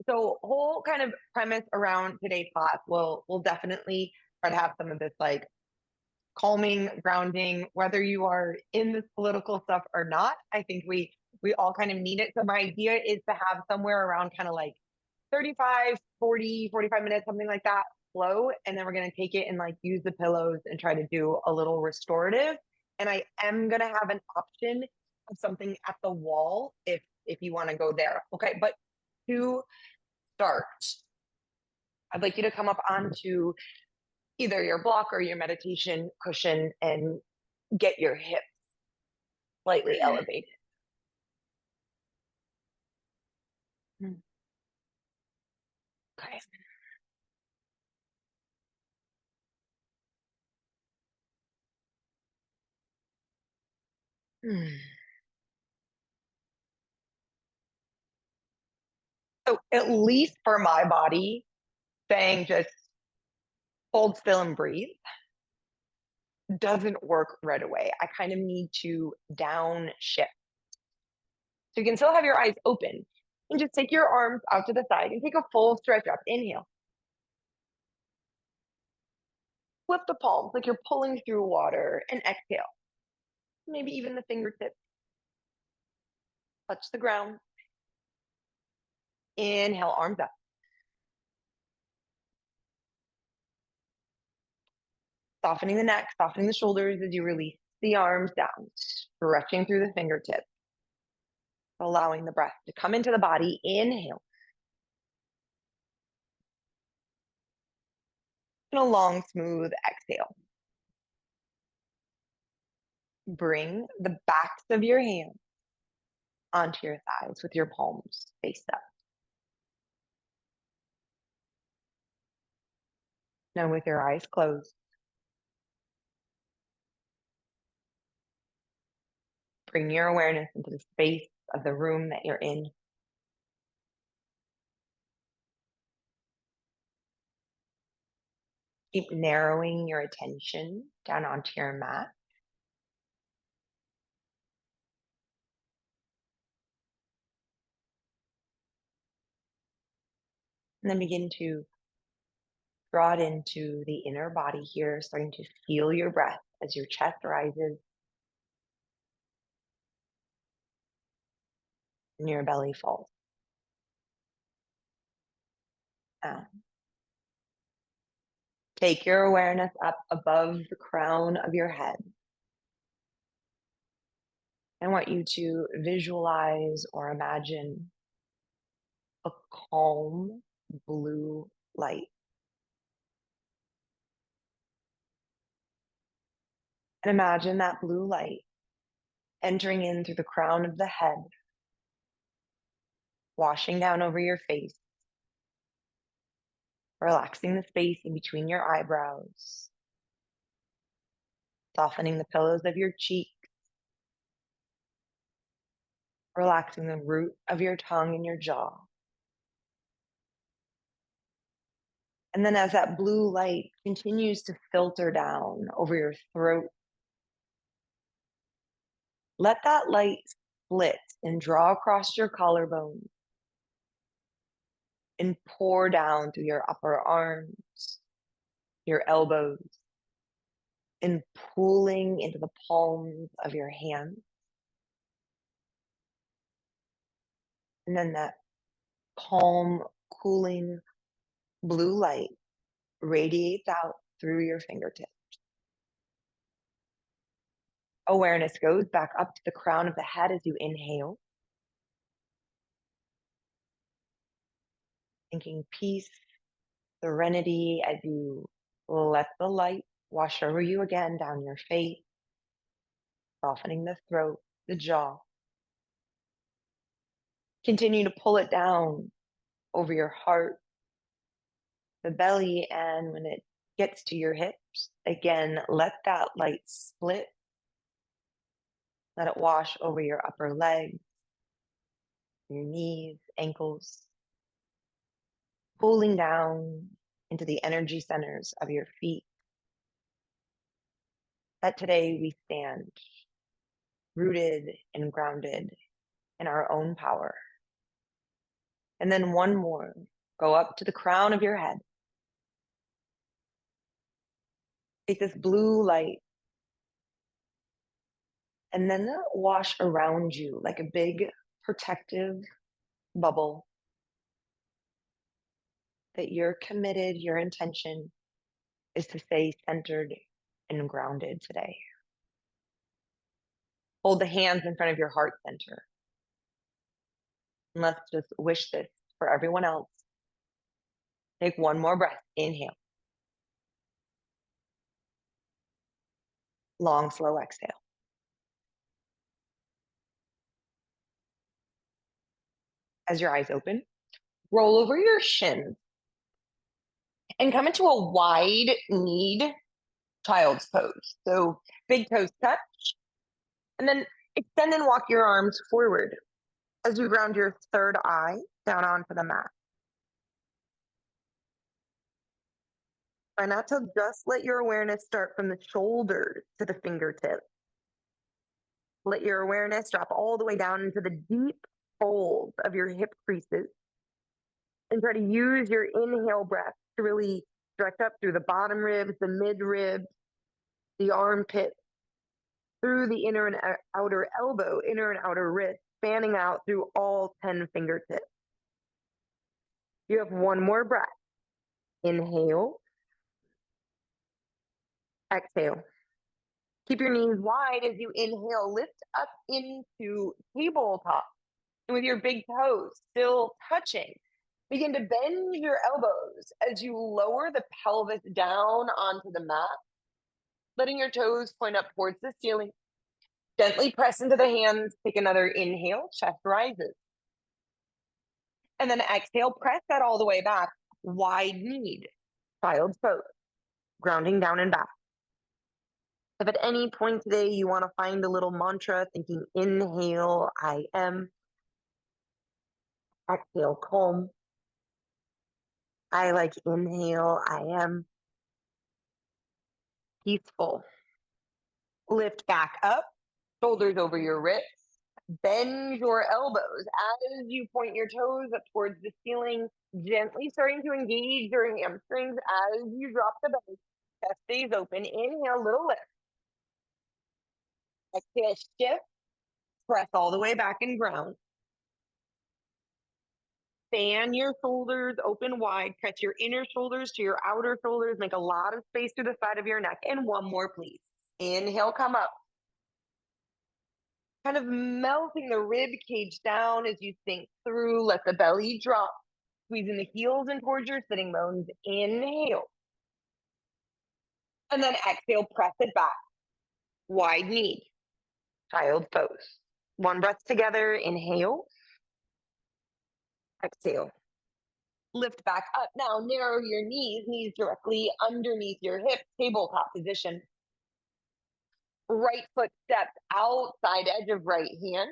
So whole kind of premise around today's class will definitely try to have some of this like calming, grounding, whether you are in this political stuff or not. I think we all kind of need it. So my idea is to have somewhere around kind of like 35, 40, 45 minutes, something like that flow. And then we're going to take it and like use the pillows and try to do a little restorative. And I am going to have an option of something at the wall if you want to go there. Okay. But to start, I'd like you to come up onto either your block or your meditation cushion and get your hips slightly elevated. Okay. Hmm. So at least for my body, saying just hold still and breathe doesn't work right away. I kind of need to downshift. So you can still have your eyes open and just take your arms out to the side and take a full stretch up. Inhale. Flip the palms like you're pulling through water and exhale. Maybe even the fingertips touch the ground. Inhale, arms up. Softening the neck, softening the shoulders as you release the arms down, stretching through the fingertips, allowing the breath to come into the body. Inhale. And a long, smooth exhale. Bring the backs of your hands onto your thighs with your palms faced up. Now, with your eyes closed, bring your awareness into the space of the room that you're in. Keep narrowing your attention down onto your mat. And then begin to draw it into the inner body here, starting to feel your breath as your chest rises and your belly falls down. Take your awareness up above the crown of your head. I want you to visualize or imagine a calm blue light. And imagine that blue light entering in through the crown of the head, washing down over your face, relaxing the space in between your eyebrows, softening the pillows of your cheek, relaxing the root of your tongue and your jaw. And then as that blue light continues to filter down over your throat, let that light split and draw across your collarbone and pour down through your upper arms, your elbows, and pooling into the palms of your hands. And then that calm, cooling blue light radiates out through your fingertips. Awareness goes back up to the crown of the head as you inhale, thinking peace, serenity as you let the light wash over you again down your face, softening the throat, the jaw. Continue to pull it down over your heart, the belly, and when it gets to your hips, again, let that light split. Let it wash over your upper legs, your knees, ankles, pulling down into the energy centers of your feet. That today we stand rooted and grounded in our own power. And then one more. Go up to the crown of your head. Take this blue light and then wash around you like a big protective bubble that you're committed, your intention is to stay centered and grounded today. Hold the hands in front of your heart center. And let's just wish this for everyone else. Take one more breath. Inhale. Long, slow exhale. As your eyes open, roll over your shins and come into a wide kneed child's pose. So big toes touch, and then extend and walk your arms forward as you ground your third eye down onto the mat. Try not to just let your awareness start from the shoulders to the fingertips. Let your awareness drop all the way down into the deep folds of your hip creases. And try to use your inhale breath to really stretch up through the bottom ribs, the mid ribs, the armpit, through the inner and outer elbow, inner and outer wrist, spanning out through all 10 fingertips. You have one more breath. Inhale. Exhale. Keep your knees wide as you inhale. Lift up into tabletop. And with your big toes still touching, begin to bend your elbows as you lower the pelvis down onto the mat, letting your toes point up towards the ceiling. Gently press into the hands. Take another inhale. Chest rises. And then exhale. Press that all the way back. Wide kneed. Child's pose. Grounding down and back. If at any point today you want to find a little mantra, thinking inhale, I am. Exhale, calm. I like inhale, I am. Peaceful. Lift back up, shoulders over your wrists. Bend your elbows as you point your toes up towards the ceiling, gently starting to engage your hamstrings as you drop the belly. Chest stays open. Inhale, little lift. Exhale, shift. Press all the way back and ground. Fan your shoulders open wide. Press your inner shoulders to your outer shoulders. Make a lot of space through the side of your neck. And one more, please. Inhale, come up. Kind of melting the rib cage down as you sink through. Let the belly drop. Squeezing the heels in towards your sitting bones. Inhale. And then exhale, press it back. Wide knee. Child pose. One breath together. Inhale. Exhale. Lift back up. Now narrow your knees directly underneath your hips, tabletop position. Right foot steps outside edge of right hand.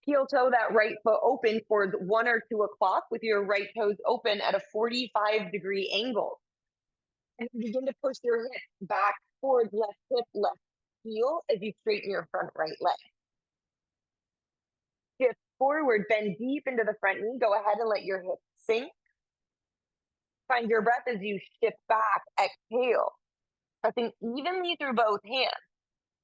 Heel toe that right foot open towards 1 or 2 o'clock with your right toes open at a 45-degree angle. And begin to push your hips back towards left hip, left heel as you straighten your front right leg. Shift forward, bend deep into the front knee. Go ahead and let your hips sink. Find your breath as you shift back. Exhale. Pressing evenly through both hands.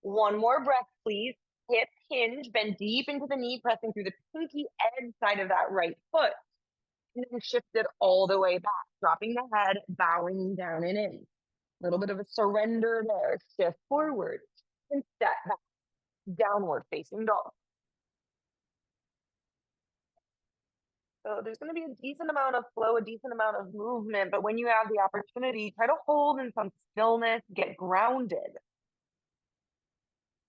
One more breath, please. Hip hinge, bend deep into the knee, pressing through the pinky edge side of that right foot. And then shift it all the way back, dropping the head, bowing down and in. A little bit of a surrender there. Shift forward and step back, downward facing dog. So there's going to be a decent amount of flow, a decent amount of movement, but when you have the opportunity, try to hold in some stillness, get grounded.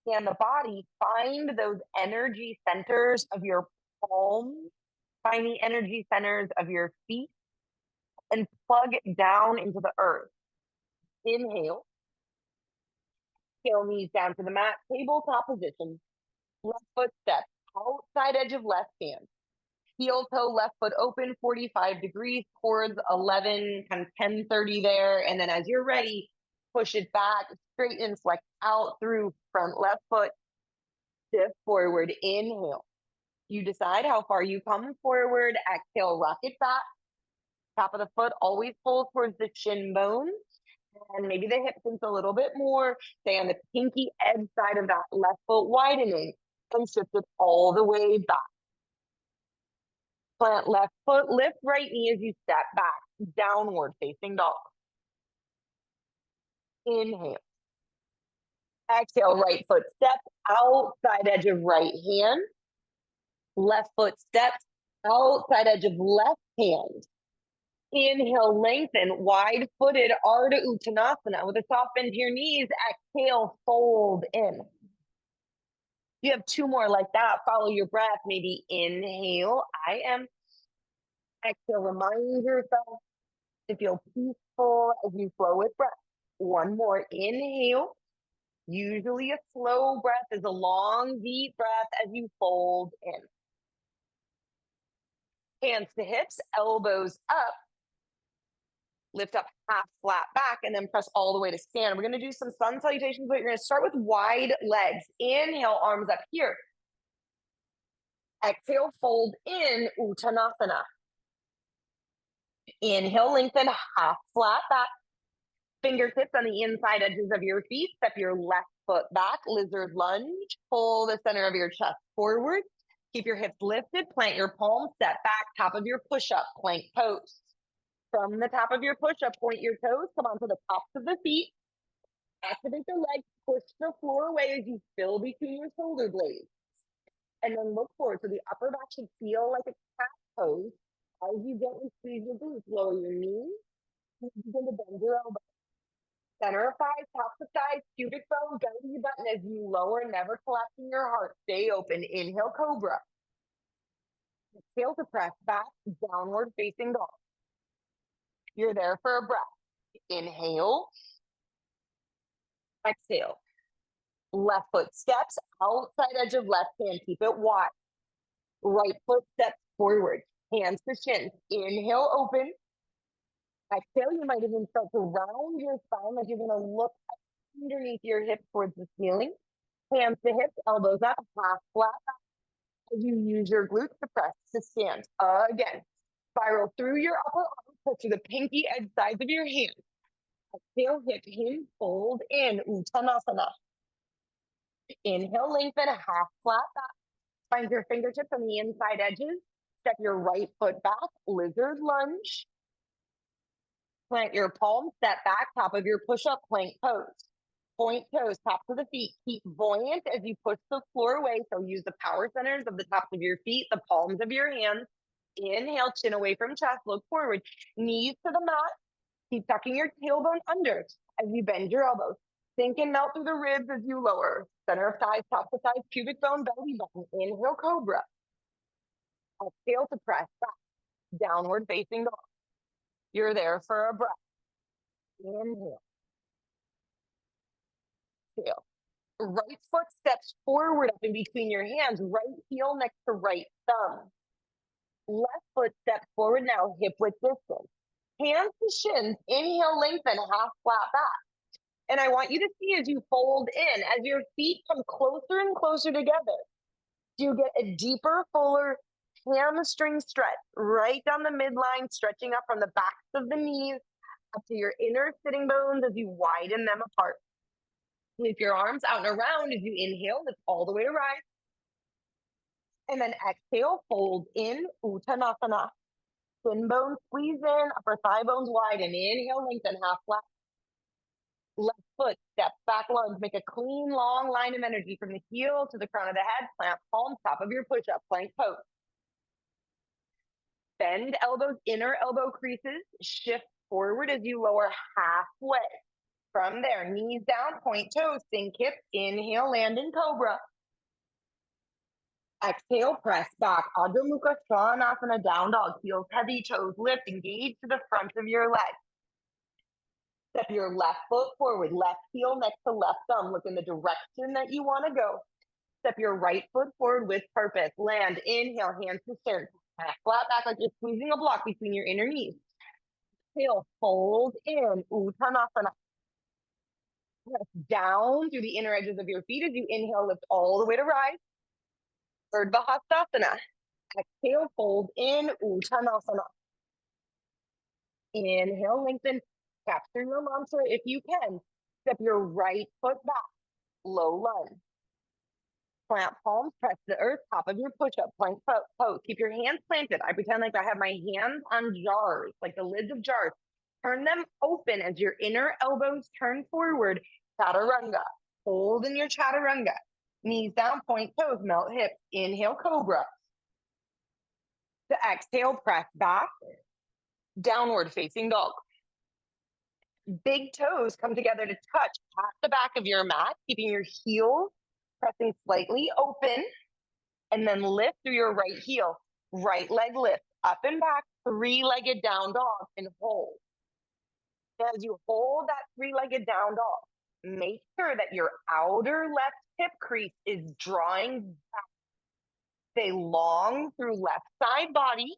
And the body, find those energy centers of your palms, find the energy centers of your feet, and plug down into the earth. Inhale. Heel knees down to the mat, tabletop position. Left foot step, outside edge of left hand. Heel toe, left foot open, 45 degrees towards 11, kind of 10:30 there. And then as you're ready, push it back, straighten, flex out through front left foot. Shift forward, inhale. You decide how far you come forward. Exhale, rock it back. Top of the foot always pulls towards the shin bone. And maybe the hip sinks a little bit more. Stay on the pinky edge side of that left foot, widening and shift it all the way back. Plant left foot, lift right knee as you step back, downward facing dog. Inhale. Exhale, right foot steps outside edge of right hand. Left foot steps outside edge of left hand. Inhale, lengthen, wide-footed Ardha Uttanasana with a soft bend to your knees. Exhale, fold in. You have two more like that. Follow your breath. Maybe inhale, I am. Exhale, remind yourself to feel peaceful as you flow with breath. One more, inhale. Usually a slow breath is a long, deep breath as you fold in. Hands to hips, elbows up. Lift up half flat back and then press all the way to stand. We're going to do some sun salutations, but you're going to start with wide legs. Inhale, arms up here. Exhale, fold in, Uttanasana. Inhale, lengthen, half flat back. Fingertips on the inside edges of your feet. Step your left foot back, lizard lunge. Pull the center of your chest forward. Keep your hips lifted. Plant your palms, step back, top of your push-up, plank pose. From the top of your push-up, point your toes, come onto the tops of the feet. Activate the legs, push the floor away as you fill between your shoulder blades. And then look forward. So the upper back should feel like a cat pose. As you gently squeeze your glutes, lower your knees, begin to bend your elbows. Center of thighs, top of thighs, pubic bone, belly button as you lower, never collapsing your heart. Stay open. Inhale, cobra. Exhale to press back, downward facing dog. You're there for a breath. Inhale. Exhale. Left foot steps outside edge of left hand. Keep it wide. Right foot steps forward. Hands to shins. Inhale, open. Exhale, you might even start to round your spine like you're going to look underneath your hips towards the ceiling. Hands to hips, elbows up, half flat back. As you use your glutes to press to stand. Again, spiral through your upper arm, touch to the pinky edge sides of your hands. Exhale, hip hinge, fold in, Uttanasana. Inhale, lengthen, half flat back. Find your fingertips on the inside edges. Step your right foot back, lizard lunge. Plant your palms, step back, top of your push-up, plank pose. Point toes, top of the feet. Keep buoyant as you push the floor away. So use the power centers of the tops of your feet, the palms of your hands. Inhale, chin away from chest, look forward. Knees to the mat. Keep tucking your tailbone under as you bend your elbows. Sink and melt through the ribs as you lower. Center of thighs, top of thighs, pubic bone, belly button. Inhale, cobra. Exhale to press back. Downward facing dog. You're there for a breath. Inhale. Exhale. Right foot steps forward up in between your hands. Right heel next to right thumb. Left foot steps forward now, hip width distance. Hands to shins. Inhale, lengthen, half flat back. And I want you to see as you fold in, as your feet come closer and closer together, you get a deeper, fuller hamstring stretch right down the midline, stretching up from the backs of the knees up to your inner sitting bones as you widen them apart. Leave your arms out and around as you inhale, lift all the way to rise. And then exhale, fold in, Uttanasana. Shin bones squeeze in, upper thigh bones widen. Inhale, lengthen, half flat. Left foot, step back lunge. Make a clean, long line of energy from the heel to the crown of the head. Plant palms, top of your push-up, plank pose. Bend elbows, inner elbow creases. Shift forward as you lower halfway. From there, knees down, point toes, sink hips. Inhale, land in cobra. Exhale, press back. Adho Mukha Svanasana, down dog. Heels heavy, toes lift, engage to the front of your leg. Step your left foot forward, left heel next to left thumb. Look in the direction that you want to go. Step your right foot forward with purpose. Land, inhale, hands to stern. Flat back like you're squeezing a block between your inner knees. Exhale, fold in, Uttanasana. Press down through the inner edges of your feet as you inhale, lift all the way to rise. Urdhva Hastasana. Exhale, fold in, Uttanasana. Inhale, lengthen, capture your mantra if you can. Step your right foot back, low lunge. Plant palms, press the earth, top of your push-up, plank pose. Keep your hands planted. I pretend like I have my hands on jars, like the lids of jars. Turn them open as your inner elbows turn forward. Chaturanga. Hold in your chaturanga. Knees down, point toes, melt hips. Inhale, cobra. To exhale, press back. Downward facing dog. Big toes come together to touch at the back of your mat, keeping your heels pressing slightly open, and then lift through your right heel. Right leg lift, up and back, three-legged down dog, and hold. As you hold that three-legged down dog, make sure that your outer left hip crease is drawing back. Stay long through left side body.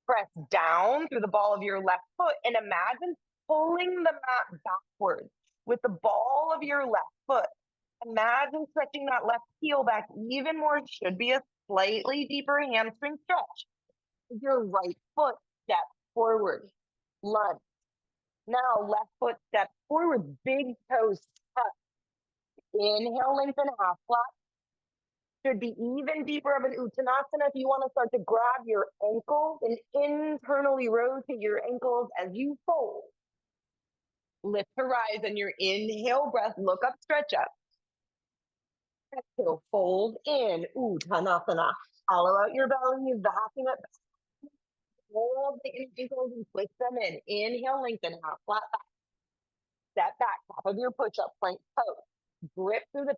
Press down through the ball of your left foot and imagine pulling the mat backwards with the ball of your left foot. Imagine stretching that left heel back even more. Should be a slightly deeper hamstring stretch. Your right foot steps forward, lunge. Now left foot steps forward, big toes touch. Inhale, lengthen half flat. Should be even deeper of an Uttanasana if you want to start to grab your ankles and internally rotate your ankles as you fold. Lift to rise on your inhale breath, look up, stretch up. Exhale, fold in, Uttanasana. Hollow out your belly, vacuum it back. Hold the ankles and twist them in. Inhale, lengthen, half flat back. Step back, top of your push-up, plank pose. Grip through the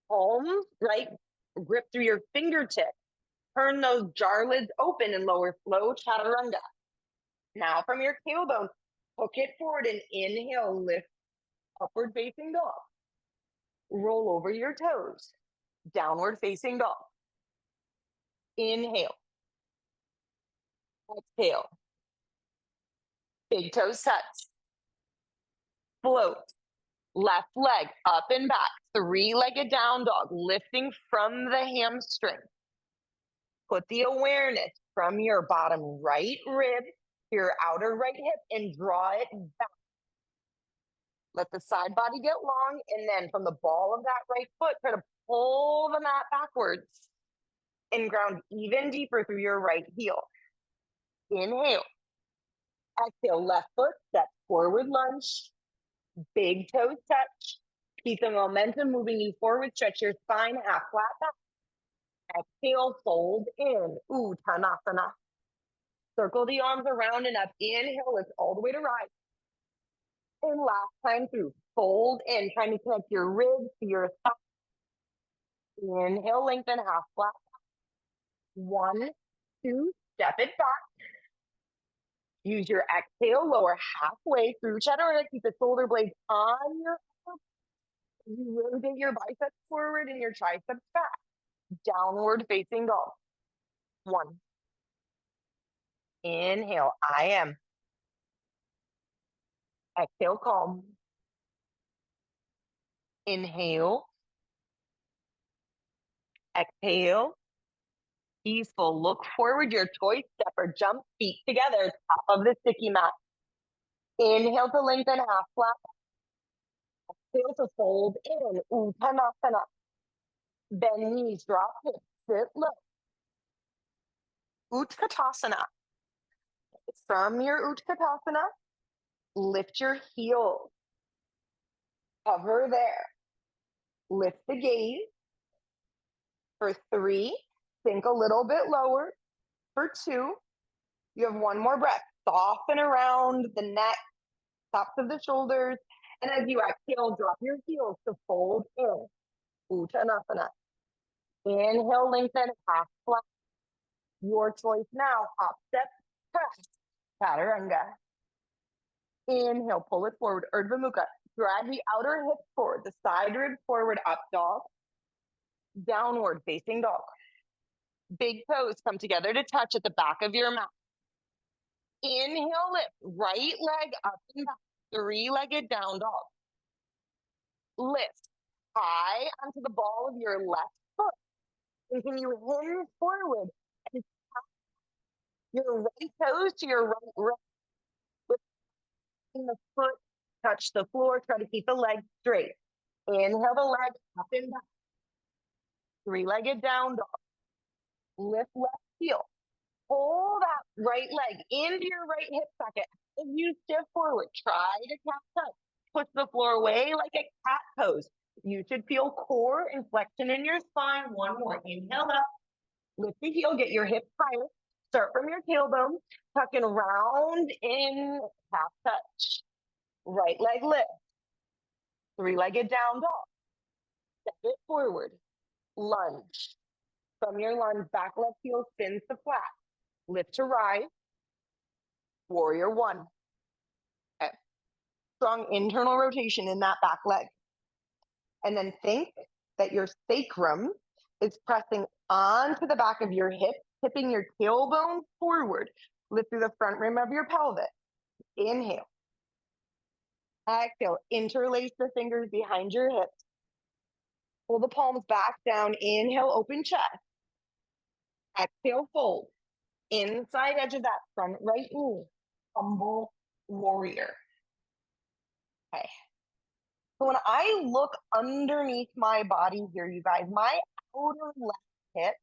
palms, right? Grip through your fingertips. Turn those jar lids open and lower flow, chaturanga. Now from your tailbone, hook it forward and inhale, lift, upward facing dog. Roll over your toes, downward facing dog. Inhale. Exhale. Big toes touch. Float. Left leg up and back. Three-legged down dog, lifting from the hamstring. Put the awareness from your bottom right rib to your outer right hip and draw it back. Let the side body get long, and then from the ball of that right foot, try to pull the mat backwards and ground even deeper through your right heel. Inhale. Exhale, left foot, step forward lunge. Big toes touch. Keep the momentum moving you forward. Stretch your spine, half flat back. Exhale, fold in, Uttanasana. Circle the arms around and up. Inhale, lift all the way to rise. And last time through, fold in, trying to connect your ribs to your thigh. Inhale, lengthen, half flat. 1, 2, step it back. Use your exhale, lower halfway through chaturanga. Keep the shoulder blades on your arms. You rotate your biceps forward and your triceps back. Downward facing dog. 1. Inhale, I am. Exhale, calm. Inhale. Exhale. Peaceful. Look forward, your choice, step or jump, feet together, top of the sticky mat. Inhale to lengthen, half flat. Exhale to fold in, Uttanasana. Bend knees, drop hips, sit low. Utkatasana. From your Utkatasana, lift your heels. Hover there. Lift the gaze. For 3, sink a little bit lower. For 2, you have 1 more breath. Soften around the neck, tops of the shoulders. And as you exhale, drop your heels to fold in. Uttanasana. Inhale, lengthen, half flat. Your choice now. Hop, step, press. Chaturanga. Inhale, pull it forward. Urdhva Mukha. Drag the outer hip forward, the side rib forward, up dog. Downward facing dog. Big toes come together to touch at the back of your mat. Inhale, lift. Right leg up and back. Three-legged down dog. Lift high onto the ball of your left foot. And can you hinge forward and your right toes to your right, letting the foot touch the floor. Try to keep the leg straight. Inhale the leg up and back. Three-legged down dog. Lift left heel. Pull that right leg into your right hip socket. If you shift forward, try to cat touch. Push the floor away like a cat pose. You should feel core and flexion in your spine. One more. Inhale up. Lift the heel. Get your hips higher. Start from your tailbone. Tucking round in half touch. Right leg lift. Three-legged down dog. Step it forward. Lunge. From your lunge, back left heel spins to flat. Lift to rise. Warrior one. Okay. Strong internal rotation in that back leg. And then think that your sacrum is pressing onto the back of your hip, tipping your tailbone forward. Lift through the front rim of your pelvis. Inhale. Exhale. Interlace the fingers behind your hips. Pull the palms back down. Inhale, open chest. Exhale, fold. Inside edge of that front right knee. Humble warrior. Okay. So when I look underneath my body here, you guys, my outer left hip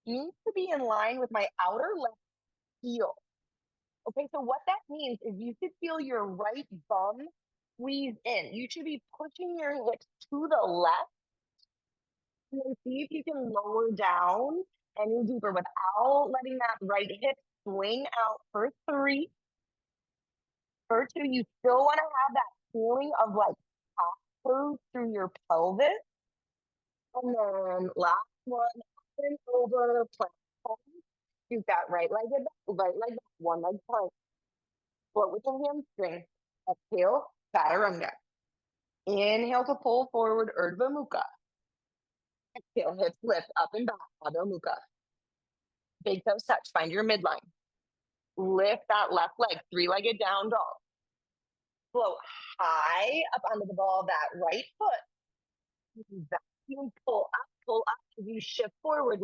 needs to be in line with my outer left heel. Okay, so what that means is you should feel your right bum squeeze in. You should be pushing your hips to the left and then see if you can lower down any deeper without letting that right hip swing out for 3. For 2, you still want to have that feeling of like pose through your pelvis. And then last one, up and over plank pose. You've got right leg, one leg plank. Float with the hamstring. Exhale, chaturanga. Inhale to pull forward, Urdhva Mukha. Exhale, hips lift up and back, Adho Mukha. Big toes touch, find your midline. Lift that left leg, three-legged down dog. Float high up onto the ball of that right foot. Vacuum, pull up as you shift forward,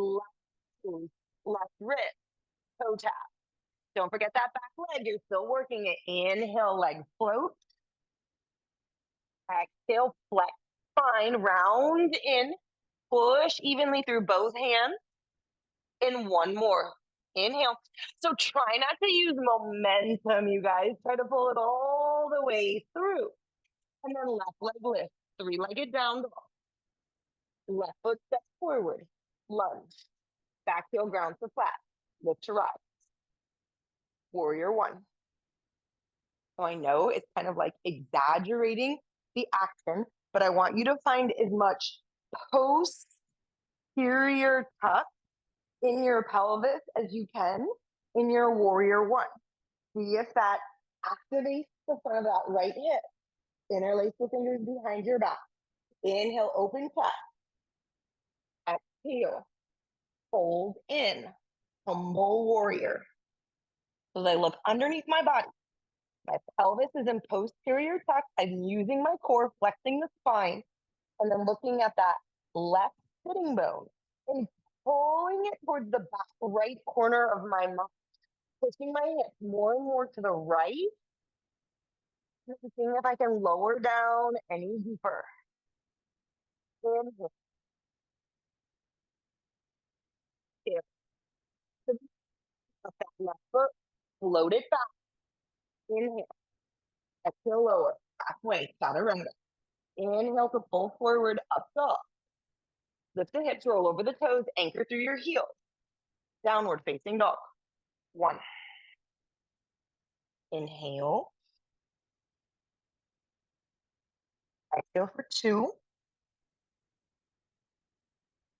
left wrist, toe tap. Don't forget that back leg, you're still working it. Inhale, leg float. Exhale, flex spine, round in, push evenly through both hands. And one more. Inhale. So try not to use momentum, you guys. Try to pull it all the way through. And then left leg lift, three-legged down dog. Left foot steps forward, lunge. Back heel grounds to flat, lift to rise. Warrior one. So I know it's kind of like exaggerating the action, but I want you to find as much posterior tuck in your pelvis as you can in your warrior one. See if that activates the front of that right hip. Interlace the fingers behind your back. Inhale, open chest. Exhale, fold in, humble warrior. So as I look underneath my body, my pelvis is in posterior tuck. I'm using my core, flexing the spine, and then looking at that left sitting bone and pulling it towards the back right corner of my mouth, pushing my hips more and more to the right, and seeing if I can lower down any deeper. Inhale. Up that left foot, float it back. Inhale. Exhale, lower. Halfway, chaturanga. Inhale to pull forward, up dog. Lift the hips, roll over the toes, anchor through your heels. Downward facing dog. 1. Inhale. Exhale for 2.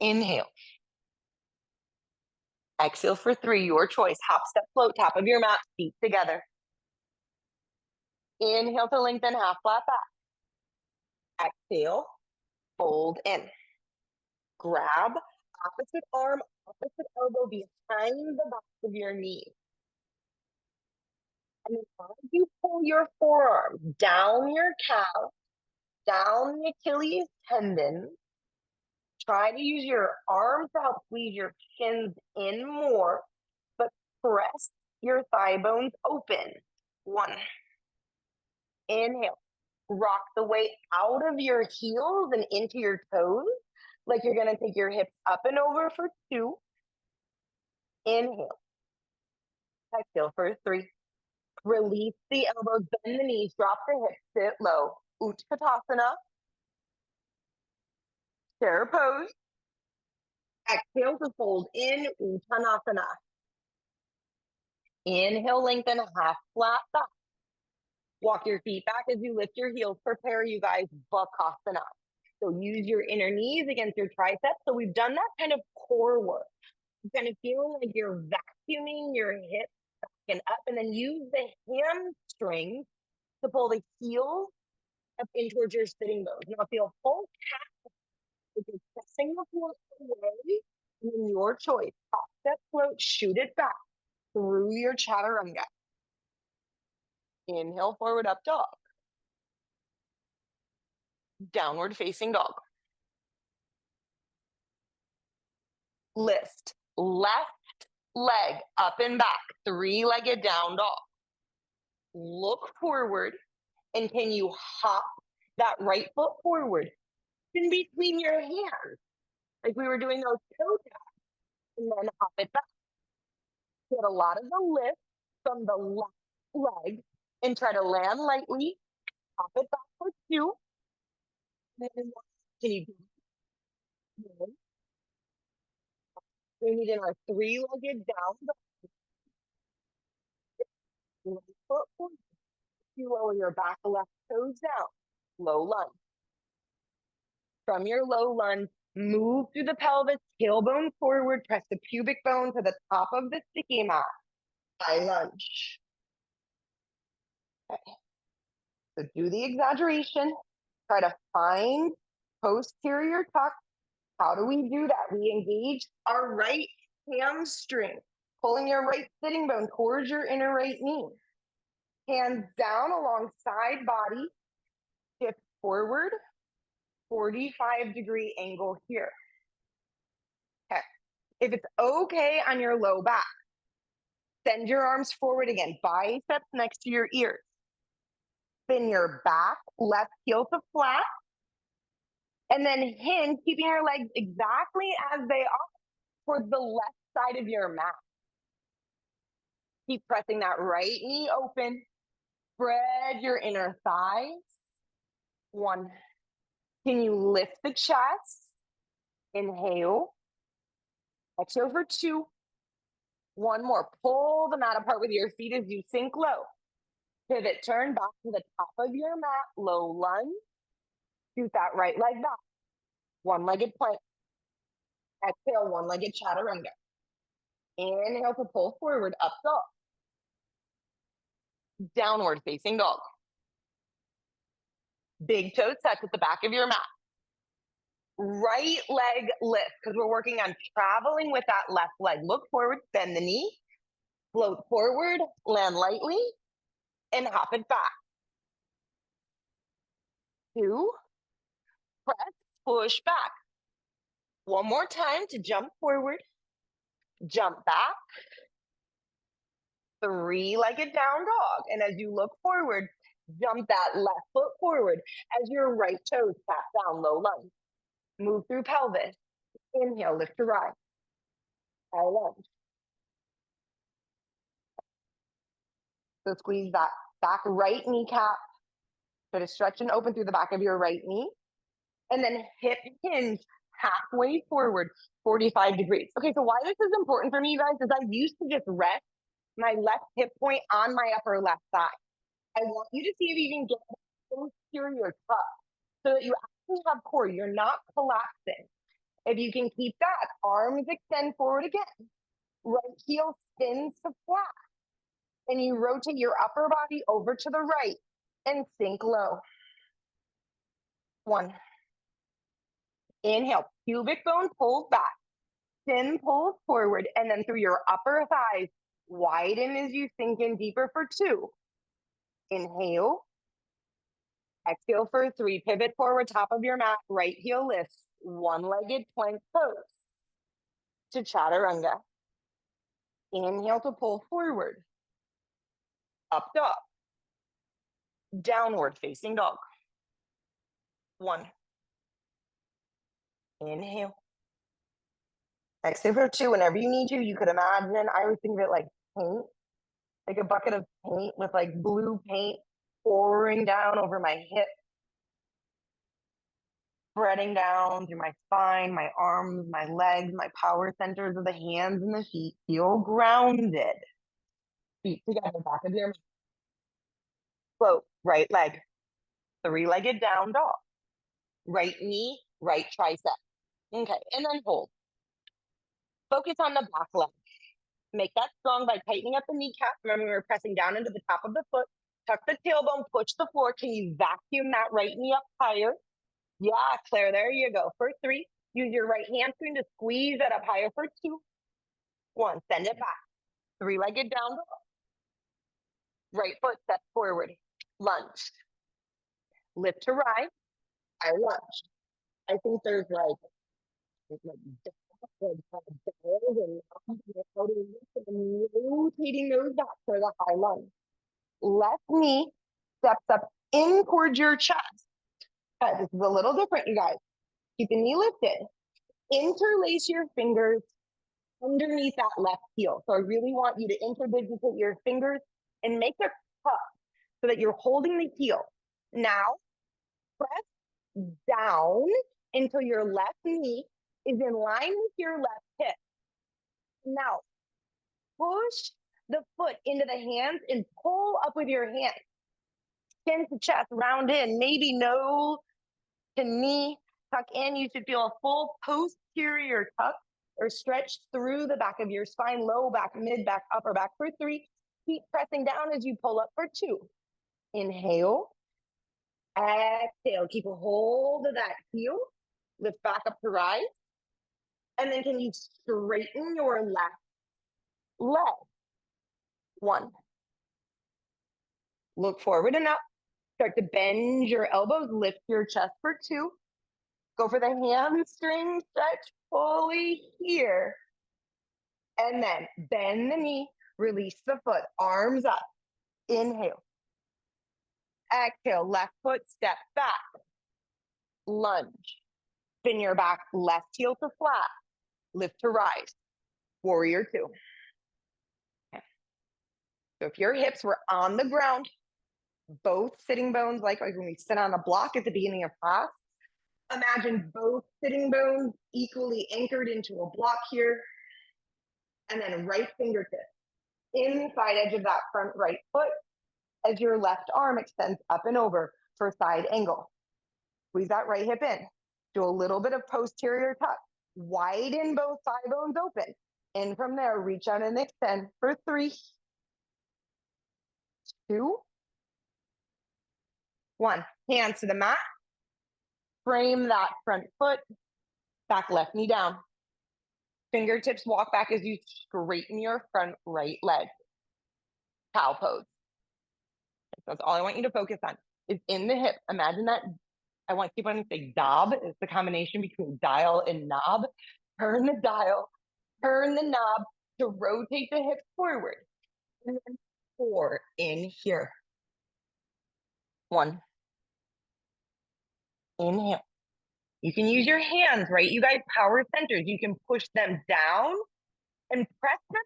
Inhale. Exhale for 3. Your choice. Hop, step, float, top of your mat, feet together. Inhale to lengthen, half flat back. Exhale, fold in. Grab opposite arm, opposite elbow behind the back of your knee. And as you pull your forearm down your calf, down the Achilles tendon, Try to use your arms to help squeeze your shins in more, but press your thigh bones open. 1. Inhale. Rock the weight out of your heels and into your toes, like you're going to take your hips up and over for 2. Inhale. Exhale for 3. Release the elbows, bend the knees, drop the hips, sit low. Utkatasana. Chair pose. Exhale to fold in Uttanasana. Inhale, lengthen half flat back. Walk your feet back as you lift your heels. Prepare, you guys, Bakasana. So use your inner knees against your triceps. So we've done that kind of core work. You're kind of feeling like you're vacuuming your hips back and up, and then use the hamstrings to pull the heels up in towards your sitting bones. Now feel full cat if you're pressing the floor away, and then your choice. Top step float, shoot it back through your chaturanga. Inhale, forward up dog. Downward facing dog. Lift left leg up and back, 3-legged down dog. Look forward, and can you hop that right foot forward in between your hands, like we were doing those toe taps, and then hop it back. Get a lot of the lift from the left leg and try to land lightly, hop it back for 2. And then can you do it? We need in our 3-legged down dog. Right foot forward. You lower your back left toes down. Low lunge. From your low lunge, move through the pelvis, tailbone forward, press the pubic bone to the top of the sticky mat. High lunge. Okay. So do the exaggeration. Try to find posterior tuck. How do we do that? We engage our right hamstring, pulling your right sitting bone towards your inner right knee. Hands down alongside body, shift forward, 45-degree angle here. Okay. If it's okay on your low back, send your arms forward again, biceps next to your ears. Spin your back, left heel to flat, and then hinge, keeping your legs exactly as they are towards the left side of your mat. Keep pressing that right knee open. Spread your inner thighs. 1. Can you lift the chest? Inhale. Exhale for 2. 1 more. Pull the mat apart with your feet as you sink low. Pivot, turn back to the top of your mat. Low lunge. Shoot that right leg back. 1-legged plank. Exhale, 1-legged chaturanga. Inhale to pull forward, up dog. Downward facing dog. Big toes touch at the back of your mat. Right leg lift, because we're working on traveling with that left leg. Look forward, bend the knee, float forward, land lightly, and hop it back. 2, press, push back. 1 more time to jump forward, jump back, 3-legged down dog. And as you look forward, jump that left foot forward as your right toes tap down, low lunge. Move through pelvis. Inhale, lift to rise. High lunge. So squeeze that back right kneecap. Try to stretch and open through the back of your right knee. And then hip hinge halfway forward, 45 degrees. Okay, so why this is important for me, you guys, is I used to just rest my left hip point on my upper left thigh. I want you to see if you can get posterior tuck so that you actually have core. You're not collapsing. If you can keep that, arms extend forward again. Right heel spins to flat. And you rotate your upper body over to the right and sink low. 1. Inhale, pubic bone pulls back. Chin pulls forward, and then through your upper thighs, widen as you sink in deeper for 2. Inhale. Exhale for 3. Pivot forward, top of your mat, right heel lifts. one-legged plank pose to chaturanga. Inhale to pull forward. Up dog. Downward facing dog. 1. Inhale. Exhale for 2. Whenever you need to, you could imagine, I always think of it like paint, like a bucket of paint with like blue paint pouring down over my hip, spreading down through my spine, my arms, my legs, my power centers of the hands and the feet. Feel grounded. Feet together, back of your mat. Float, right leg. 3-legged down dog. Right knee, right tricep. Okay, and then hold. Focus on the back leg. Make that strong by tightening up the kneecap. Remember, we were pressing down into the top of the foot. Tuck the tailbone, push the floor. Can you vacuum that right knee up higher? Yeah, Claire, there you go. For 3, use your right hamstring to squeeze that up higher for 2. 1, send it back. 3-legged down dog. Right foot step forward. Lunge. Lift to rise. I lunge. I think there's like rotating those back for the high lunge. Left knee steps up in towards your chest. But this is a little different, you guys. Keep the knee lifted. Interlace your fingers underneath that left heel. So I really want you to interdigitate your fingers and make a cup so that you're holding the heel. Now, press down until your left knee is in line with your left hip. Now, push the foot into the hands and pull up with your hands. Chin to chest, round in, maybe nose to knee, tuck in. You should feel a full posterior tuck or stretch through the back of your spine, low back, mid back, upper back for 3. Keep pressing down as you pull up for 2. Inhale. Exhale. Keep a hold of that heel. Lift back up to rise. And then can you straighten your left leg? 1. Look forward and up. Start to bend your elbows. Lift your chest for 2. Go for the hamstring stretch fully here. And then bend the knee. Release the foot. Arms up. Inhale. Exhale. Left foot step back. Lunge. Spin your back. Left heel to flat. Lift to rise. Warrior 2. Okay. So if your hips were on the ground, both sitting bones, like when we sit on a block at the beginning of class, imagine both sitting bones equally anchored into a block here, and then right fingertip inside edge of that front right foot as your left arm extends up and over for side angle. Squeeze that right hip in. Do a little bit of posterior tuck. Widen both thigh bones open. And from there, reach out and extend for 3, 2, 1. Hands to the mat. Frame that front foot. Back left knee down. Fingertips walk back as you straighten your front right leg. Cow pose. That's all I want you to focus on is in the hip. Imagine that. I want you to say dob. It's the combination between dial and knob. Turn the dial, turn the knob to rotate the hips forward. And then 4 in here. 1. Inhale. You can use your hands, right? You guys, power centers. You can push them down and press them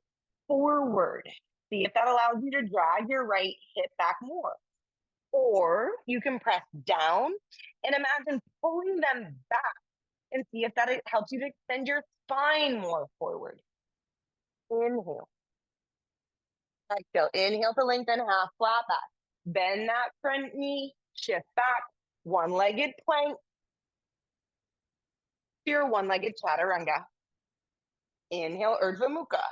forward. See if that allows you to drag your right hip back more. Or you can press down and imagine pulling them back and see if that helps you to extend your spine more forward. Inhale. Exhale. Inhale to lengthen, half flat back. Bend that front knee, shift back. One-legged plank. Your one-legged chaturanga. Inhale, Urdhva Mukha.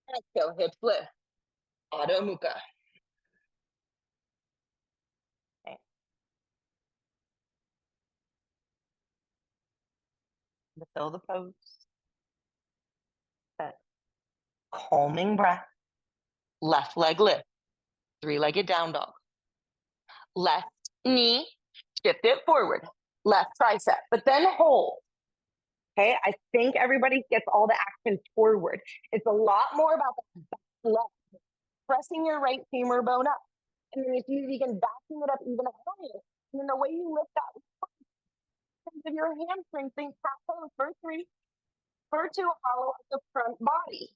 Exhale, hips lift. Adho Mukha. Okay. Fill the pose. Set. Calming breath. Left leg lift. 3-legged down dog. Left knee, shift it forward. left tricep, but then hold. Okay, I think everybody gets all the action forward. It's a lot more about the back leg, pressing your right femur bone up. And then if you begin backing it up even higher, and then the way you lift that of your hamstring, think cat pose for 3, for 2, hollow out the front body.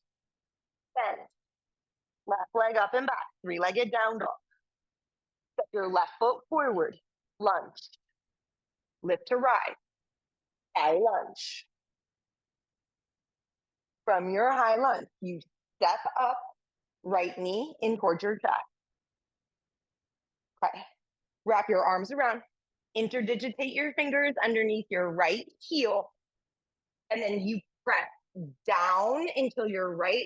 Bend. Left leg up and back, 3-legged down dog. Step your left foot forward, lunge. Lift to rise, high lunge. From your high lunge, you step up, right knee in towards your chest. Okay. Wrap your arms around, interdigitate your fingers underneath your right heel, and then you press down until your right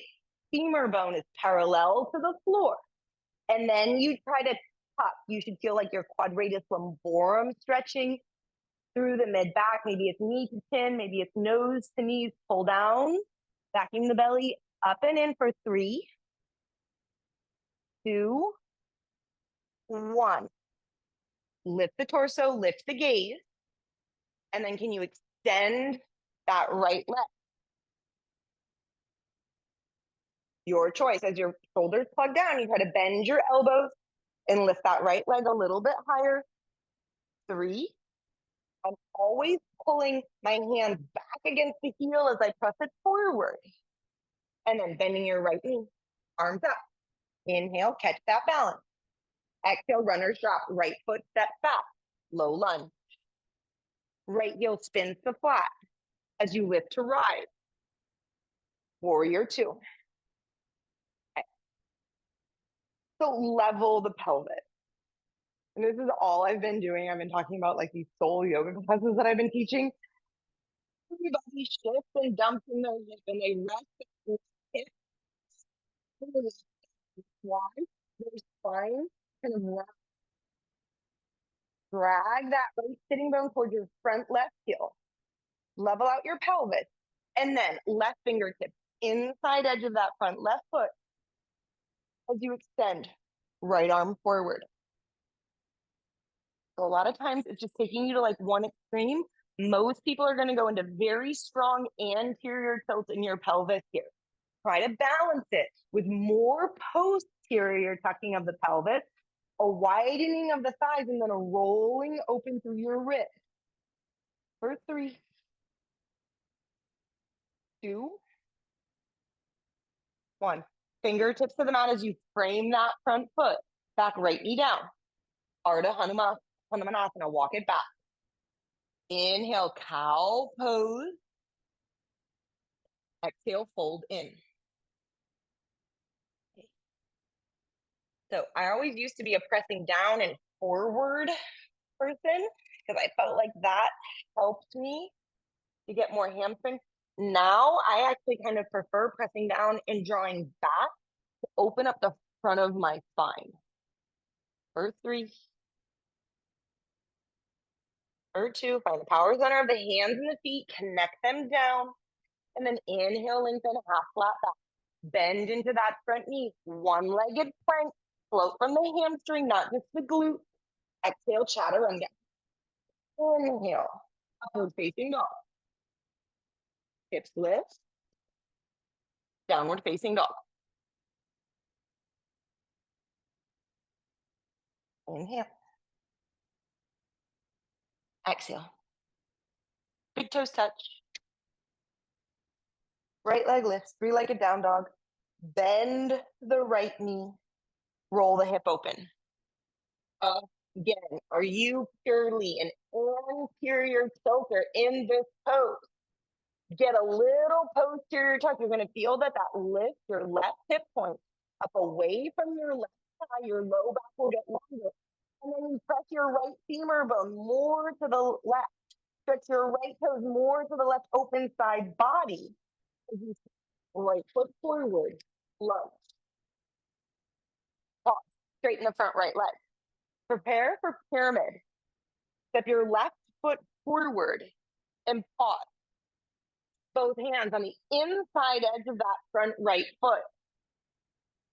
femur bone is parallel to the floor. And then you try to tuck. You should feel like your quadratus lumborum stretching through the mid back. Maybe it's knee to chin, maybe it's nose to knees. Pull down, backing the belly up and in for 3, 2, 1. Lift the torso, lift the gaze. And then can you extend that right leg? Your choice. As your shoulders plug down, you try to bend your elbows and lift that right leg a little bit higher. 3. I'm always pulling my hands back against the heel as I press it forward. And then bending your right knee, arms up. Inhale, catch that balance. Exhale, runner's drop. Right foot steps back. Low lunge. Right heel spins to flat as you lift to rise. Warrior 2. Okay. So level the pelvis. And this is all I've been doing. I've been talking about like these soul yoga classes that I've been teaching. Everybody shifts and dumps in their hip and they rest their hip. Why? Their spine kind of drag that right sitting bone towards your front left heel. Level out your pelvis. And then left fingertip inside edge of that front left foot as you extend right arm forward. So a lot of times it's just taking you to like one extreme. Most people are going to go into very strong anterior tilt in your pelvis here. Try to balance it with more posterior tucking of the pelvis, a widening of the thighs, and then a rolling open through your wrist. For 3, 2, 1. Fingertips to the mat as you frame that front foot. Back right knee down. Ardha Hanumanasana, walk it back. Inhale, cow pose. Exhale, fold in. Okay. So I always used to be a pressing down and forward person because I felt like that helped me to get more hamstring. Now I actually kind of prefer pressing down and drawing back to open up the front of my spine. For 3, for 2, find the power center of the hands and the feet, connect them down, and then inhale, lengthen, half flat back. Bend into that front knee, one-legged plank, float from the hamstring, not just the glute. Exhale, chaturanga. Inhale, upward facing dog. Hips lift, downward facing dog. Inhale. Exhale. Big toes touch. Right leg lifts, 3-legged down dog. Bend the right knee. Roll the hip open. Again, are you purely an anterior tilter in this pose? Get a little posterior tuck. You're going to feel that lifts your left hip point up away from your left thigh. Your low back will get longer. And then you press your right femur bone more to the left. Stretch your right toes more to the left open side body. Right foot forward. Lunge. Pause. Straighten the front right leg. Prepare for pyramid. Step your left foot forward and pause. Both hands on the inside edge of that front right foot.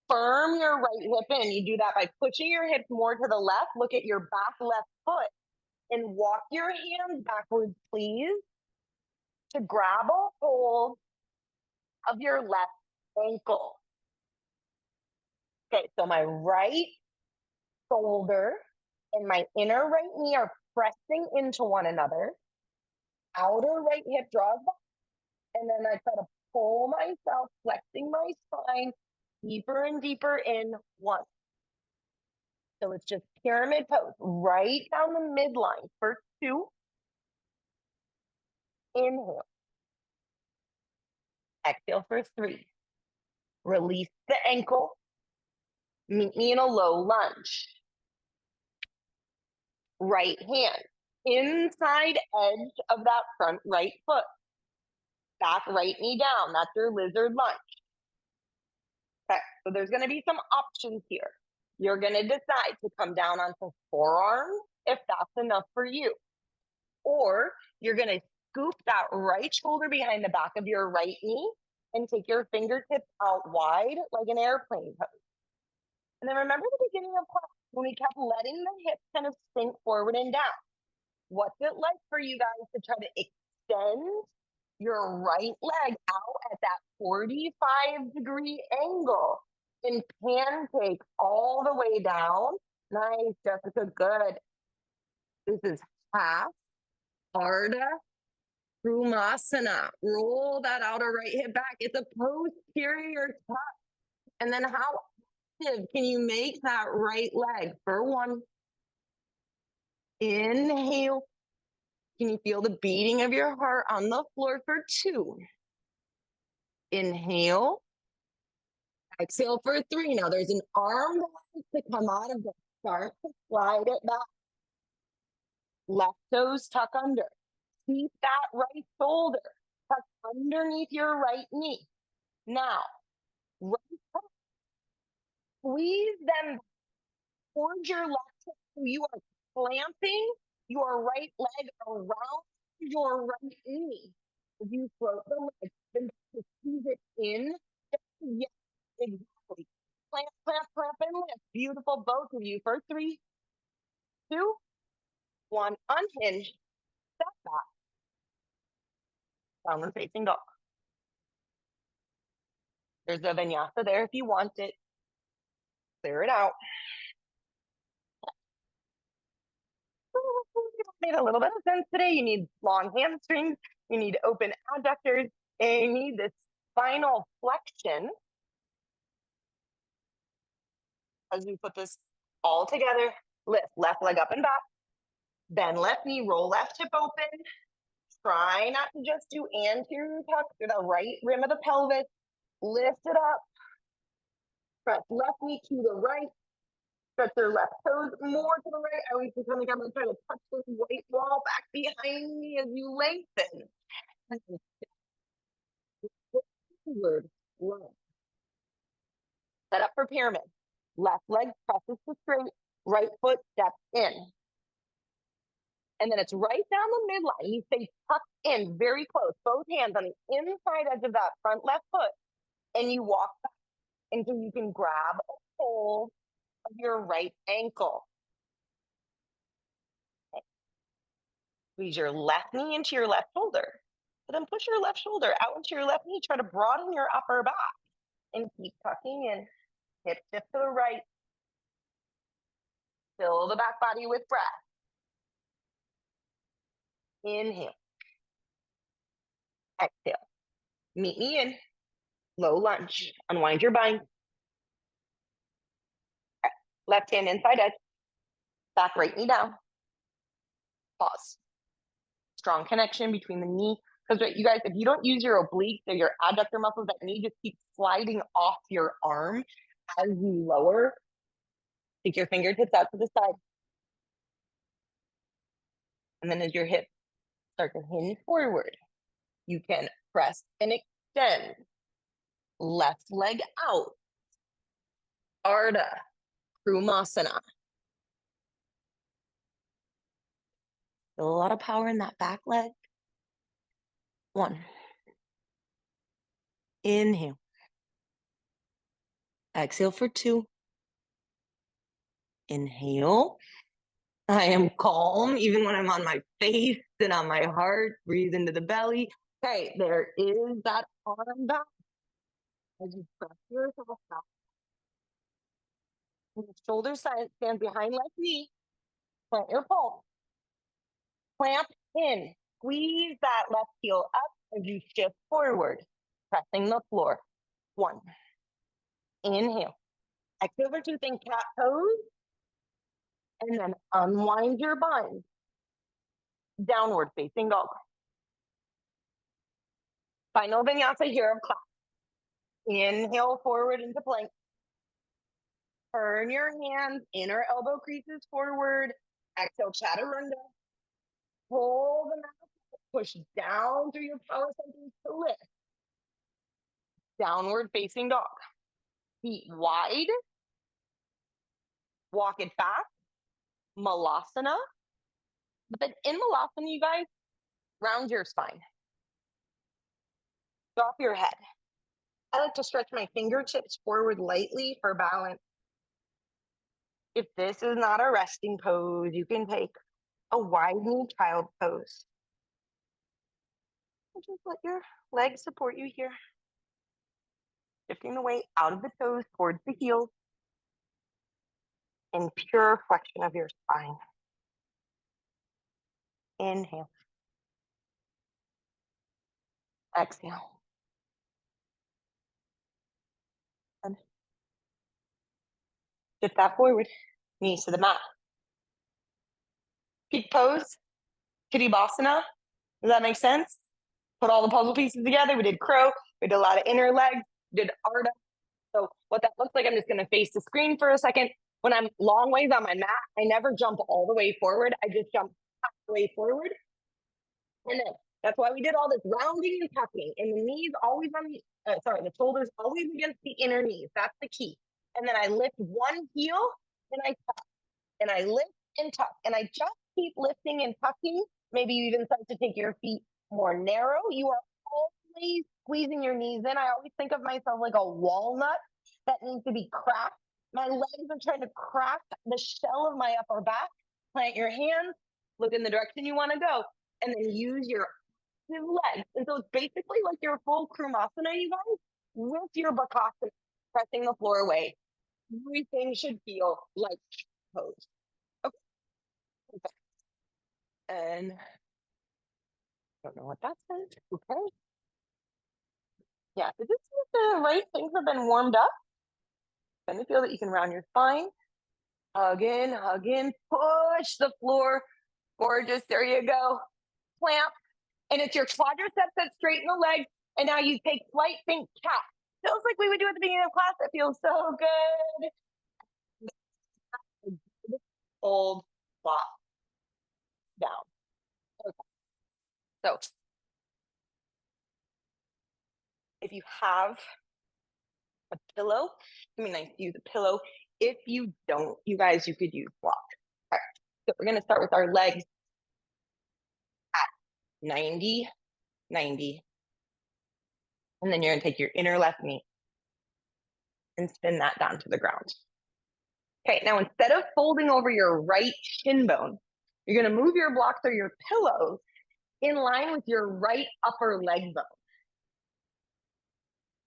Firm your right hip in. You do that by pushing your hips more to the left. Look at your back left foot. and walk your hands backwards, please, to grab a hold of your left ankle. Okay, so my right shoulder and my inner right knee are pressing into one another. Outer right hip draws back, and then I try to pull myself, flexing my spine deeper and deeper in one. So it's just pyramid pose right down the midline for 2. Inhale. Exhale for 3. Release the ankle. Meet me in a low lunge. Right hand inside edge of that front right foot. Back right knee down. That's your lizard lunge. Okay, so there's going to be some options here. You're going to decide to come down onto forearms if that's enough for you. Or you're going to scoop that right shoulder behind the back of your right knee and take your fingertips out wide like an airplane pose. And then remember the beginning of class when we kept letting the hips kind of sink forward and down. What's it like for you guys to try to extend your right leg out at that 45-degree angle and pancake all the way down? Nice, Jessica, good. This is half Ardha Krusmasana. Roll that outer right hip back. It's a posterior tuck. And then how active can you make that right leg? For 1. Inhale. Can you feel the beating of your heart on the floor for 2? Inhale. Exhale for 3. Now there's an arm to come out of the start to slide it back. Left toes tuck under. Keep that right shoulder tuck underneath your right knee. Now, right toe, squeeze them towards your left hip so you are clamping your right leg around your right knee. As you float the leg, then squeeze it in. Yes, exactly. Clamp, clamp, clamp, and lift. Beautiful, both of you. For 3, 2, 1. Unhinge. Step back. Downward facing dog. There's a vinyasa there if you want it. Clear it out. Made a little bit of sense today. You need long hamstrings, you need open adductors, and you need this spinal flexion. As we put this all together, lift left leg up and back, bend left knee, roll left hip open. Try not to just do anterior tuck through the right rim of the pelvis. Lift it up. Press left knee to the right. Stretch your left toes more to the right. I always pretend like I'm going to try to touch this white wall back behind me as you lengthen. Forward. Set up for pyramid. Left leg presses to straight. Right foot steps in. And then it's right down the midline. You stay tucked in very close. Both hands on the inside edge of that front left foot. And you walk back until you can grab a hold of your right ankle. Okay. Squeeze your left knee into your left shoulder. But then push your left shoulder out into your left knee. Try to broaden your upper back. And keep tucking in. Hip shift to the right. Fill the back body with breath. Inhale. Exhale. Meet me in low lunge. Unwind your bind. Left hand inside edge. Back right knee down. Pause. Strong connection between the knee. Because right, you guys, if you don't use your obliques or your adductor muscles, that knee just keeps sliding off your arm as you lower. Take your fingertips out to the side. And then as your hips start to hinge forward, you can press and extend. Left leg out. Ardha Krusmasana. A lot of power in that back leg. 1. Inhale. Exhale for 2. Inhale. I am calm even when I'm on my face and on my heart. Breathe into the belly. Okay, there is that arm back as you press yourself back. And the shoulder side stand behind left knee. Plant your palm. Clamp in. Squeeze that left heel up as you shift forward, pressing the floor. 1. Inhale. Exhale for 2. Think cat pose. And then unwind your bind. Downward facing dog. Final vinyasa here of class. Inhale forward into plank. Turn your hands, inner elbow creases forward. Exhale, chaturanga. Pull the mat, push down through your power centers to lift. Downward facing dog. Feet wide. Walk it back. Malasana. But then in Malasana, you guys, round your spine. Drop your head. I like to stretch my fingertips forward lightly for balance. If this is not a resting pose, you can take a wide knee child pose. Just let your legs support you here. Shifting the weight out of the toes towards the heels. In pure flexion of your spine. Inhale. Exhale. And shift that forward. Knees to the mat. Peak pose. Kitty-basana. Does that make sense? Put all the puzzle pieces together. We did crow. We did a lot of inner legs. We did Ardha. So what that looks like, I'm just going to face the screen for a second. When I'm long ways on my mat, I never jump all the way forward. I just jump halfway forward. And then that's why we did all this rounding and tucking. And the knees always on the, the shoulders always against the inner knees. That's the key. And then I lift one heel and I tuck. And I lift and tuck. And I just keep lifting and tucking. Maybe you even start to take your feet more narrow. You are always squeezing your knees in. I always think of myself like a walnut that needs to be cracked. My legs are trying to crack the shell of my upper back. Plant your hands, look in the direction you want to go, and then use your legs. And so it's basically like your full Krimasana, you guys, with your Bakasana, pressing the floor away. Everything should feel like pose. Okay. And I don't know what that says. Okay. Yeah, is this the right things have been warmed up? Then you feel that you can round your spine. Hug in, push the floor. Gorgeous. There you go. Clamp. And it's your quadriceps that straighten the legs. And now you take flight, think cat. Feels like we would do at the beginning of class. It feels so good. Hold, flop, down. Okay. So if you have a pillow, I mean, nice to use a pillow. If you don't, you guys, you could use block. Okay. So we're going to start with our legs at 90, 90. And then you're going to take your inner left knee and spin that down to the ground. Okay, now instead of folding over your right shin bone, you're going to move your blocks or your pillows in line with your right upper leg bone.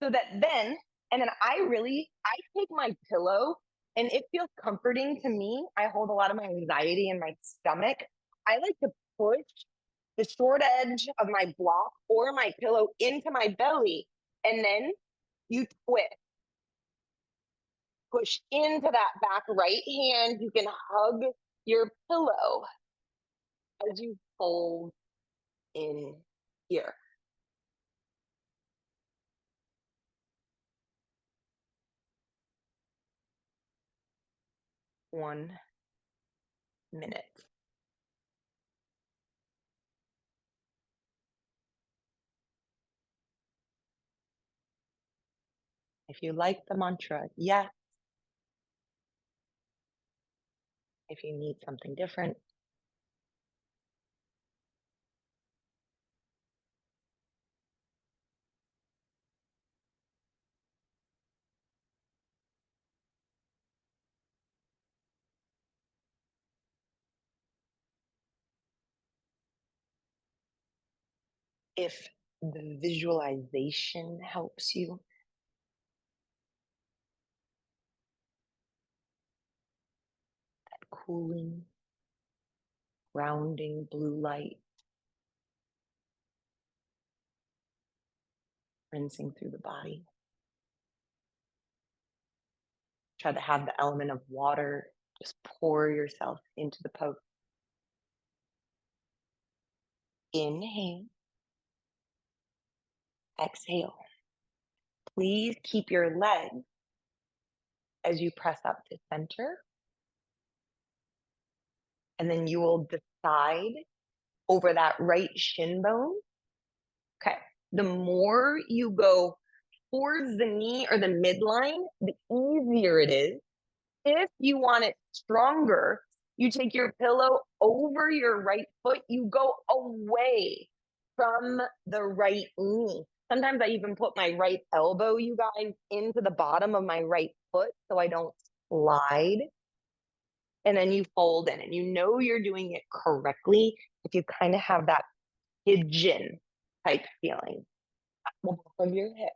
So that then, and then I take my pillow and it feels comforting to me. I hold a lot of my anxiety in my stomach. I like to push the short edge of my block or my pillow into my belly, and then you twist. Push into that back right hand. You can hug your pillow as you fold in here. One minute. If you like the mantra, yes. If you need something different, if the visualization helps you. That cooling, grounding blue light rinsing through the body. Try to have the element of water. Just pour yourself into the pose. Inhale. Exhale. Please keep your legs as you press up to center. And then you will decide over that right shin bone. Okay. The more you go towards the knee or the midline, the easier it is. If you want it stronger, you take your pillow over your right foot, you go away from the right knee. Sometimes I even put my right elbow, you guys, into the bottom of my right foot so I don't slide. And then you fold in, and you know you're doing it correctly if you kind of have that pigeon type feeling of your hip.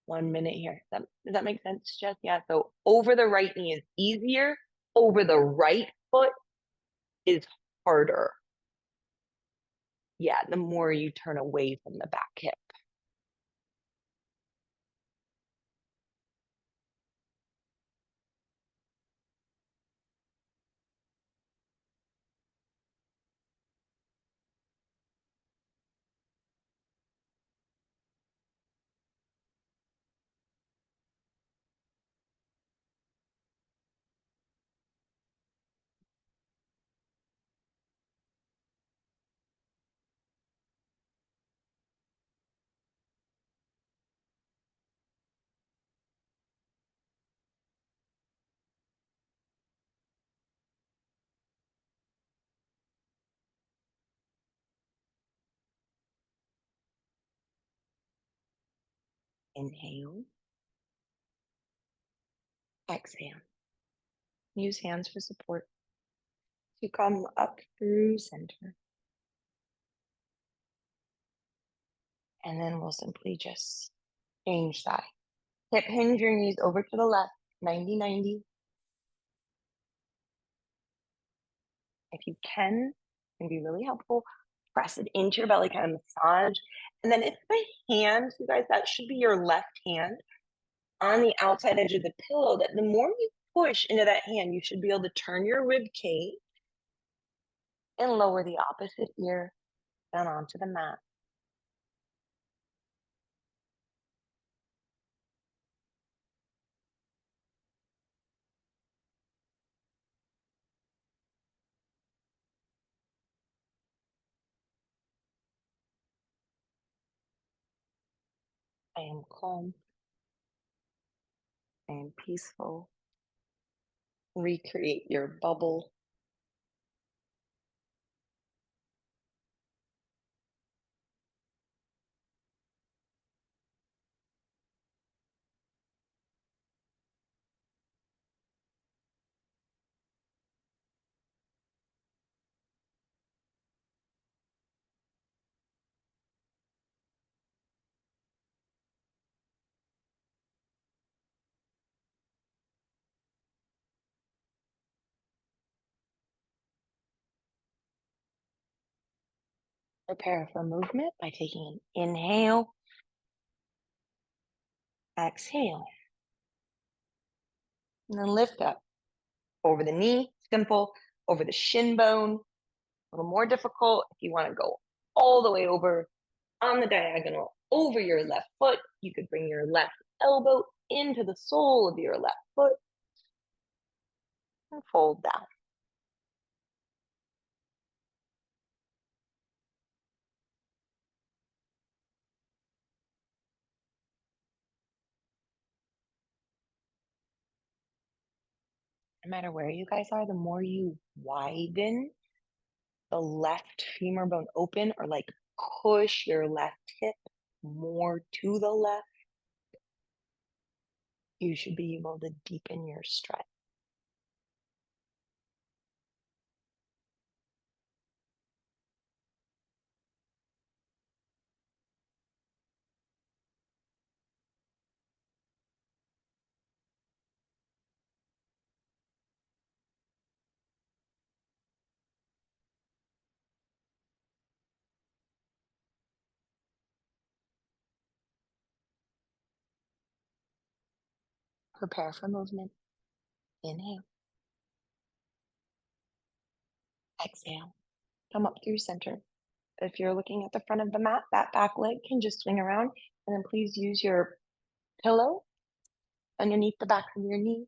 1 minute here. Does that make sense, Jess? Yeah. So over the right knee is easier. Over the right foot is harder. Yeah, the more you turn away from the back hip. Inhale. Exhale. Use hands for support. You come up through center. And then we'll simply just change side. Hip hinge your knees over to the left, 90-90. If you can be really helpful. Press it into your belly, kind of massage. And then it's the hand, you guys, that should be your left hand on the outside edge of the pillow, that the more you push into that hand, you should be able to turn your rib cage and lower the opposite ear down onto the mat. I am calm. I am peaceful. Recreate your bubble. Prepare for movement by taking an inhale, exhale, and then lift up over the knee, simple, over the shin bone, a little more difficult. If you want to go all the way over on the diagonal over your left foot, you could bring your left elbow into the sole of your left foot and fold down. No matter where you guys are, the more you widen the left femur bone open, or like push your left hip more to the left, you should be able to deepen your stretch. prepare for movement. Inhale, exhale, come up through center. If you're looking at the front of the mat, that back leg can just swing around, and then please use your pillow underneath the back of your knee,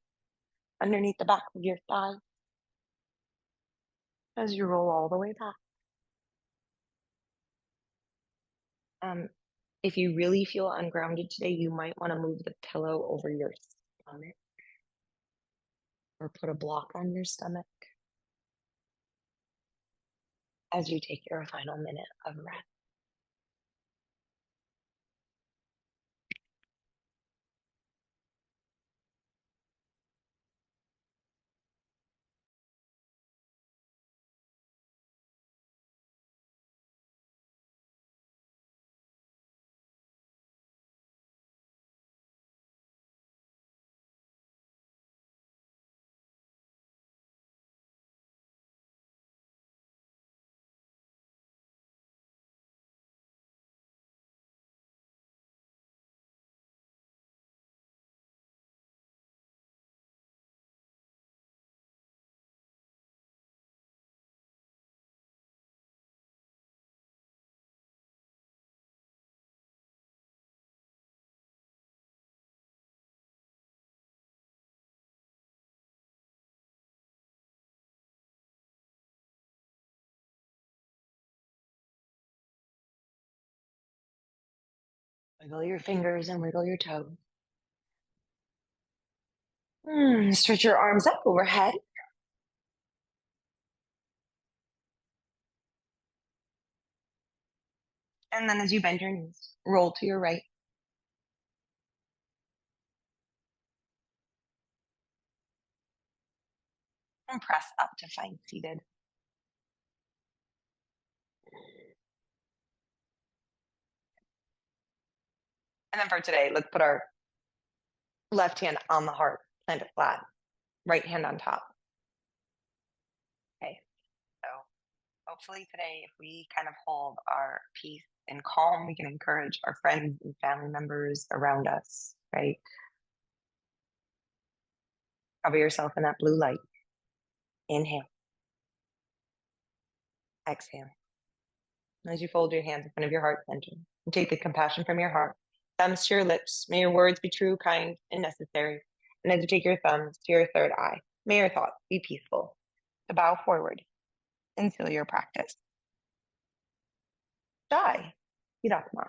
underneath the back of your thigh, as you roll all the way back. If you really feel ungrounded today, you might want to move the pillow over your stomach or put a block on your stomach as you take your final minute of rest. Wiggle your fingers and wiggle your toes. Stretch your arms up overhead. And then as you bend your knees, roll to your right. And press up to find seated. And then for today, let's put our left hand on the heart, plant it flat, right hand on top. Okay, so hopefully today, if we kind of hold our peace and calm, we can encourage our friends and family members around us, right? Cover yourself in that blue light. Inhale, exhale. As you fold your hands in front of your heart center and take the compassion from your heart, thumbs to your lips, may your words be true, kind, and necessary. And as you take your thumbs to your third eye, may your thoughts be peaceful. To bow forward and seal your practice. Jai, Hiratma.